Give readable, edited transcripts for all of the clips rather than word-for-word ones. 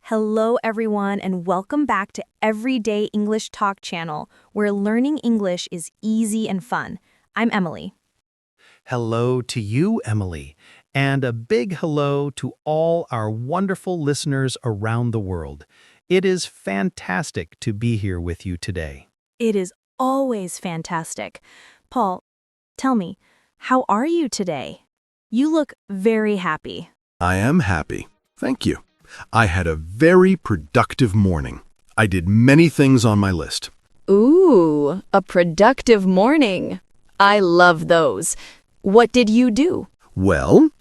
Hello, everyone, and welcome back to Everyday English Talk channel, where learning English is easy and fun. I'm Emily. Hello to you, Emily, and a big hello to all our wonderful listeners around the world. It is fantastic to be here with you today. It is always fantastic. Paul, tell me, how are you today? You look very happy. I am happy. Thank you. I had a very productive morning. I did many things on my list. Ooh, a productive morning. I love those. What did you do? Well,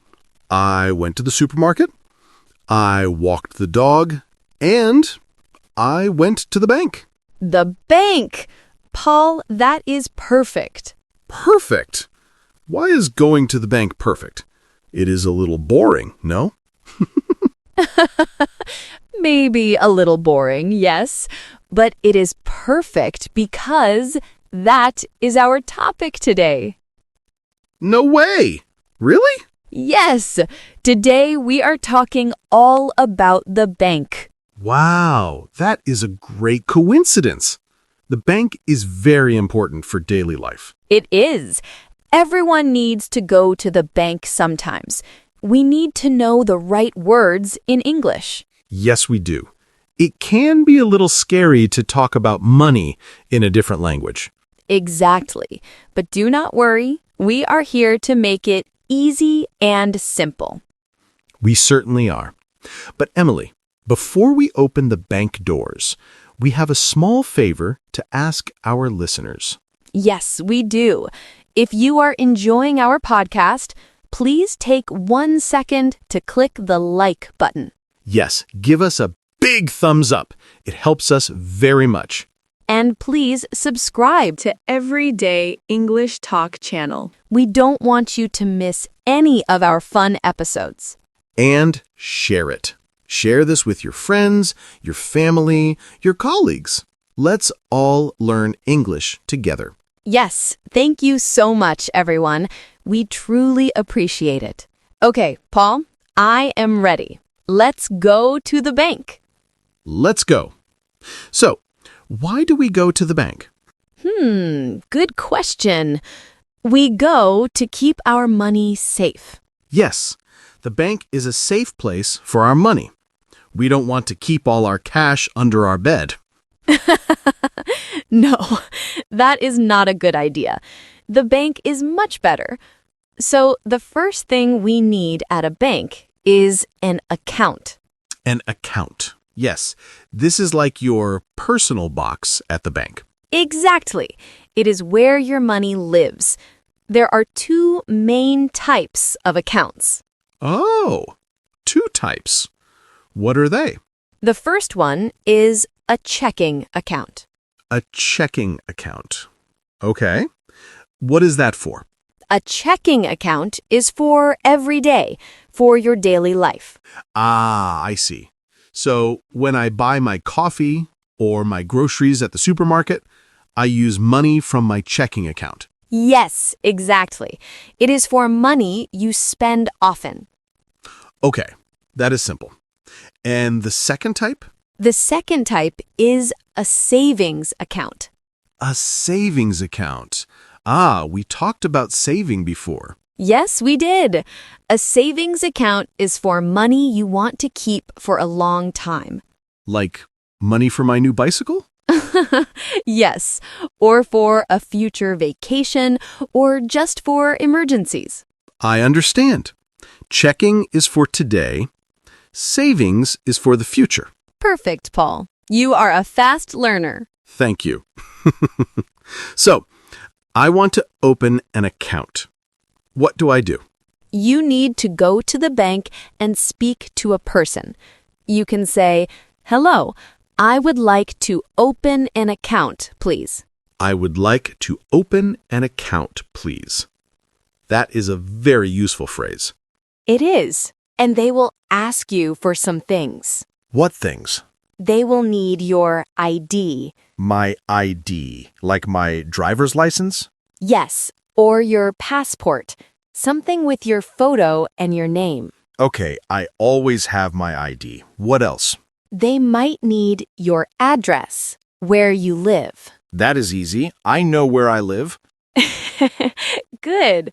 I went to the supermarket, I walked the dog, and I went to the bank. The bank! Paul, that is perfect. Perfect! Why is going to the bank perfect? It is a little boring, no? Maybe a little boring, yes, but it is perfect because that is our topic today. No way! Really? Yes, today we are talking all about the bank. Wow, that is a great coincidence. The bank is very important for daily life. It is. Everyone needs to go to the bank sometimes. We need to know the right words in English. Yes, we do. It can be a little scary to talk about money in a different language. Exactly. But do not worry. We are here to make it easy and simple. We certainly are. But Emily, before we open the bank doors, we have a small favor to ask our listeners. Yes, we do. If you are enjoying our podcast, please take 1 second to click the like button. Yes, give us a big thumbs up. It helps us very much. And please subscribe to Everyday English Talk channel. We don't want you to miss any of our fun episodes. And share it. Share this with your friends, your family, your colleagues. Let's all learn English together. Yes, thank you so much, everyone. We truly appreciate it. Okay, Paul, I am ready. Let's go to the bank. Let's go. So, why do we go to the bank? Good question. We go to keep our money safe. Yes, the bank is a safe place for our money. We don't want to keep all our cash under our bed. No, that is not a good idea. The bank is much better. So the first thing we need at a bank is an account. An account. Yes, this is like your personal box at the bank. Exactly. It is where your money lives. There are two main types of accounts. Oh, two types. What are they? The first one is a checking account. A checking account. Okay. What is that for? A checking account is for every day, for your daily life. Ah, I see. So when I buy my coffee or my groceries at the supermarket, I use money from my checking account. Yes, exactly. It is for money you spend often. Okay, that is simple. And the second type? The second type is a savings account. A savings account. Ah, we talked about saving before. Yes, we did. A savings account is for money you want to keep for a long time. Like money for my new bicycle? Yes, or for a future vacation, or just for emergencies. I understand. Checking is for today. Savings is for the future. Perfect, Paul. You are a fast learner. Thank you. So, I want to open an account. What do I do? You need to go to the bank and speak to a person. You can say, "Hello, I would like to open an account, please." I would like to open an account, please. That is a very useful phrase. It is. And they will ask you for some things. What things? They will need your ID. My ID, like my driver's license? Yes, or your passport. Something with your photo and your name. Okay, I always have my ID. What else? They might need your address, where you live. That is easy. I know where I live. Good.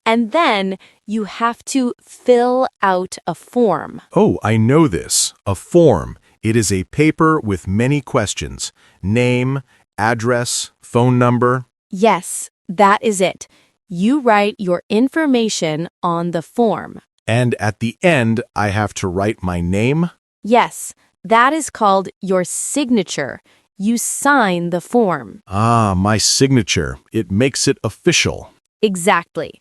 And then you have to fill out a form. Oh, I know this. A form. It is a paper with many questions. Name, address, phone number. Yes, that is it. You write your information on the form. And at the end, I have to write my name. Yes, that is called your signature. You sign the form. Ah, my signature. It makes it official. Exactly.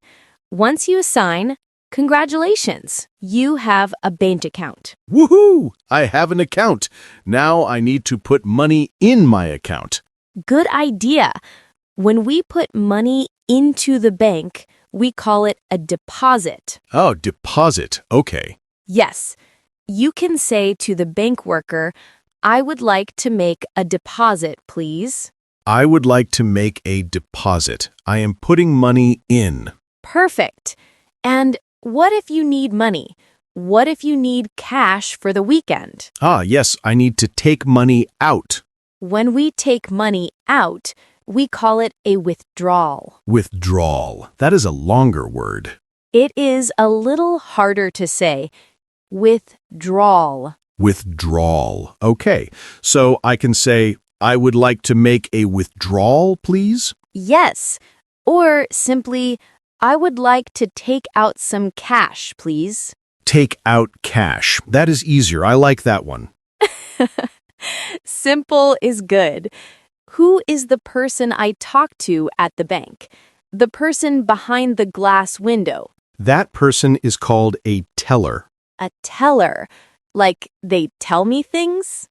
Once you sign, congratulations. You have a bank account. Woohoo! I have an account. Now I need to put money in my account. Good idea. When we put money into the bank, we call it a deposit. Oh, deposit. Okay. Yes. You can say to the bank worker, I would like to make a deposit, please. I would like to make a deposit. I am putting money in. Perfect. And what if you need money? What if you need cash for the weekend? Ah, yes, I need to take money out. When we take money out, we call it a withdrawal. Withdrawal. That is a longer word. It is a little harder to say. Withdrawal. Withdrawal. Okay, so I can say, I would like to make a withdrawal, please? Yes. Or simply, I would like to take out some cash, please. Take out cash. That is easier. I like that one. Simple is good. Who is the person I talk to at the bank? The person behind the glass window. That person is called a teller. A teller. Like they tell me things?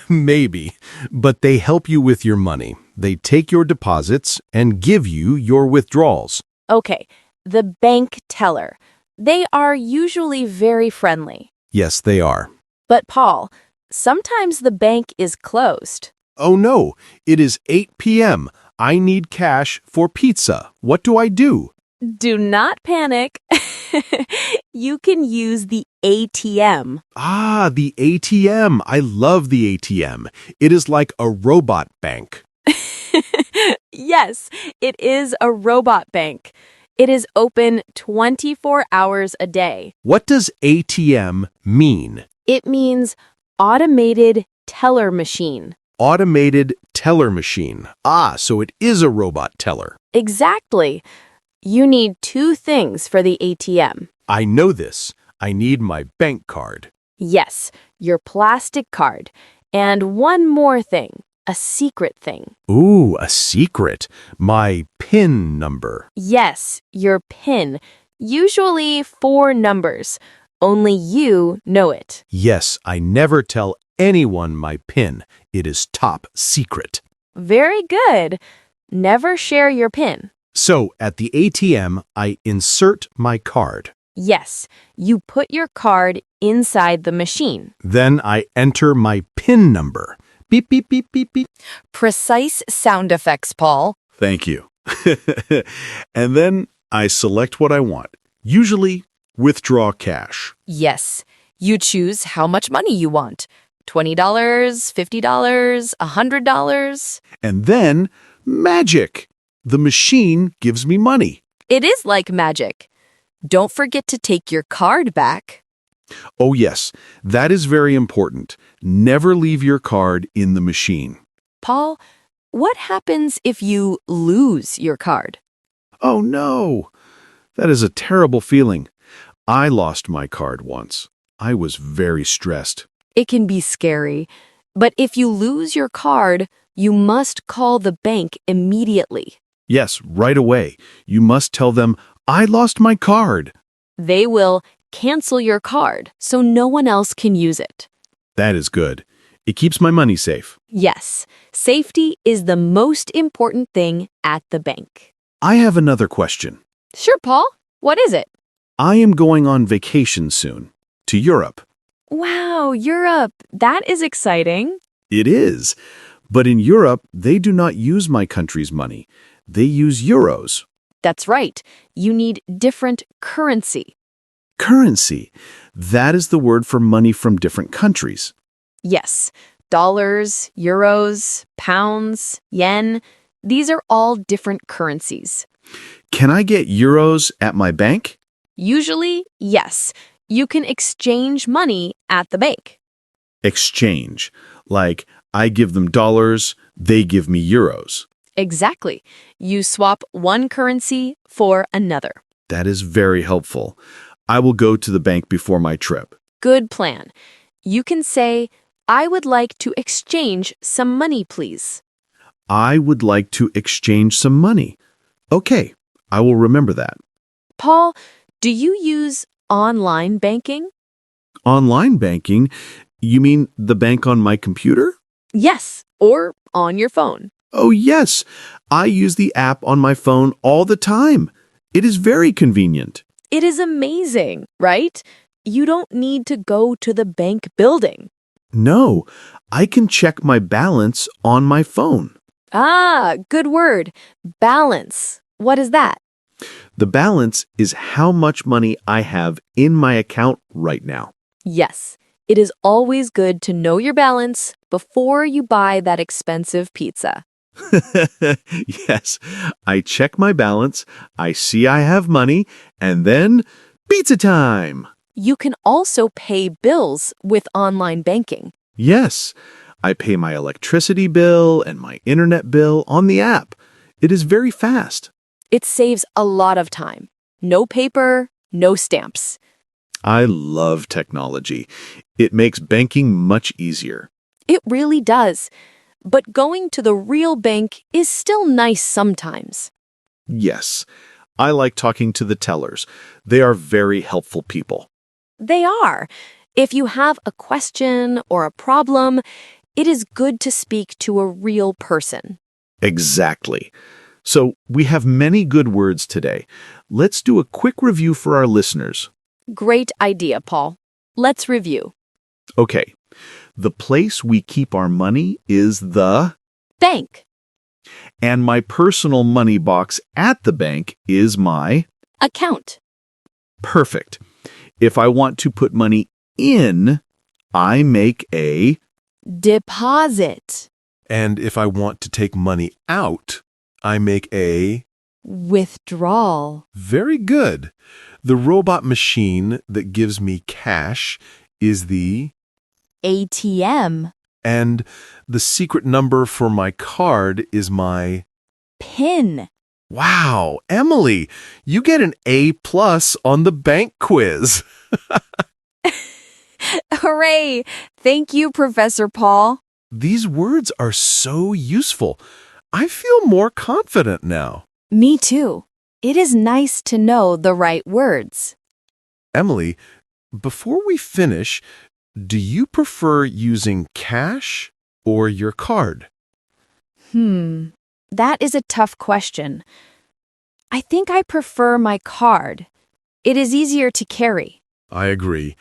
Maybe, but they help you with your money. They take your deposits and give you your withdrawals. Okay, the bank teller. They are usually very friendly. Yes, they are. But Paul, sometimes the bank is closed. Oh no, it is 8 p.m. I need cash for pizza. What do I do? Do not panic. You can use the ATM. Ah, the ATM. I love the ATM. It is like a robot bank. Yes, it is a robot bank. It is open 24 hours a day. What does ATM mean? It means automated teller machine. Automated teller machine. Ah, so it is a robot teller. Exactly. You need two things for the ATM. I know this. I need my bank card. Yes, your plastic card. And one more thing, a secret thing. Ooh, a secret. My PIN number. Yes, your PIN. Usually 4 numbers. Only you know it. Yes, I never tell anyone my PIN. It is top secret. Very good. Never share your PIN. So, at the ATM, I insert my card. Yes, you put your card inside the machine. Then I enter my PIN number. Beep, beep, beep, beep, beep. Precise sound effects, Paul. Thank you. And then I select what I want. Usually, withdraw cash. Yes, you choose how much money you want. $20, $50, $100. And then, magic! The machine gives me money. It is like magic. Don't forget to take your card back. Oh yes, that is very important. Never leave your card in the machine. Paul, what happens if you lose your card? Oh no! That is a terrible feeling. I lost my card once. I was very stressed. It can be scary, but if you lose your card, you must call the bank immediately. Yes, right away. You must tell them, I lost my card. They will cancel your card so no one else can use it. That is good. It keeps my money safe. Yes, safety is the most important thing at the bank. I have another question. Sure, Paul. What is it? I am going on vacation soon. To Europe. Wow, Europe. That is exciting. It is. But in Europe, they do not use my country's money. They use euros. That's right. You need different currency. Currency. That is the word for money from different countries. Yes, dollars, euros, pounds, yen, these are all different currencies. Can I get euros at my bank? Usually, yes, you can exchange money at the bank. Exchange. Like, I give them dollars, they give me euros. Exactly. You swap one currency for another. That is very helpful. I will go to the bank before my trip. Good plan. You can say, I would like to exchange some money, please. I would like to exchange some money. Okay, I will remember that. Paul, do you use online banking? Online banking? You mean the bank on my computer? Yes, or on your phone. Oh, yes. I use the app on my phone all the time. It is very convenient. It is amazing, right? You don't need to go to the bank building. No, I can check my balance on my phone. Ah, good word. Balance. What is that? The balance is how much money I have in my account right now. Yes, it is always good to know your balance before you buy that expensive pizza. Yes, I check my balance, I see I have money, and then pizza time. You can also pay bills with online banking. Yes, I pay my electricity bill and my internet bill on the app. It is very fast. It saves a lot of time. No paper, no stamps. I love technology. It makes banking much easier. It really does. But going to the real bank is still nice sometimes. Yes, I like talking to the tellers. They are very helpful people. They are. If you have a question or a problem, it is good to speak to a real person. Exactly. So we have many good words today. Let's do a quick review for our listeners. Great idea, Paul. Let's review. Okay. The place we keep our money is the Bank. and my personal money box at the bank is my Account. perfect. If I want to put money in, I make a Deposit. And if I want to take money out, I make a... Withdrawal. Very good. The robot machine that gives me cash is the... ATM. And the secret number for my card is my... PIN. Wow, Emily, you get an A+ on the bank quiz. Hooray! Thank you, Professor Paul. These words are so useful. I feel more confident now. Me too. It is nice to know the right words. Emily, before we finish, do you prefer using cash or your card? That is a tough question. I think I prefer my card. It is easier to carry. I agree.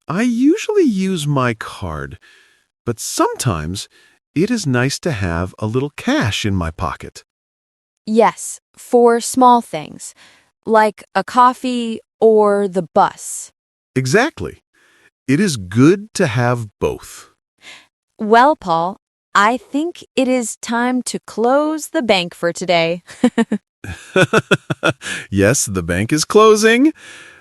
I usually use my card, but sometimes it is nice to have a little cash in my pocket. Yes, for small things, like a coffee or the bus. Exactly. It is good to have both. Well, Paul, I think it is time to close the bank for today. Yes, the bank is closing.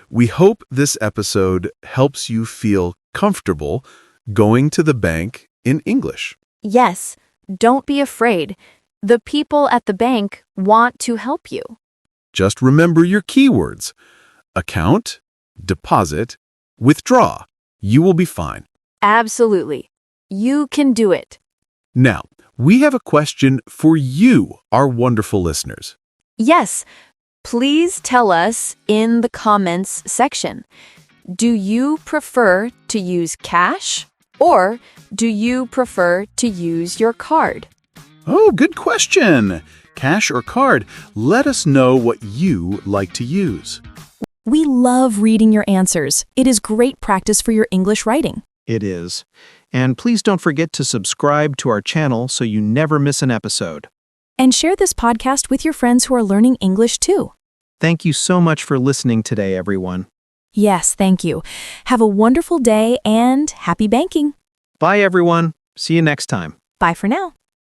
We hope this episode helps you feel comfortable going to the bank in English. Yes, don't be afraid. The people at the bank want to help you. Just remember your keywords: account, deposit, withdraw. You will be fine. Absolutely. You can do it. Now, we have a question for you, our wonderful listeners. Yes, please tell us in the comments section. Do you prefer to use cash or do you prefer to use your card? Oh, good question. Cash or card? Let us know what you like to use. We love reading your answers. It is great practice for your English writing. It is. And please don't forget to subscribe to our channel so you never miss an episode. And share this podcast with your friends who are learning English too. Thank you so much for listening today, everyone. Yes, thank you. Have a wonderful day and happy banking. Bye, everyone. See you next time. Bye for now.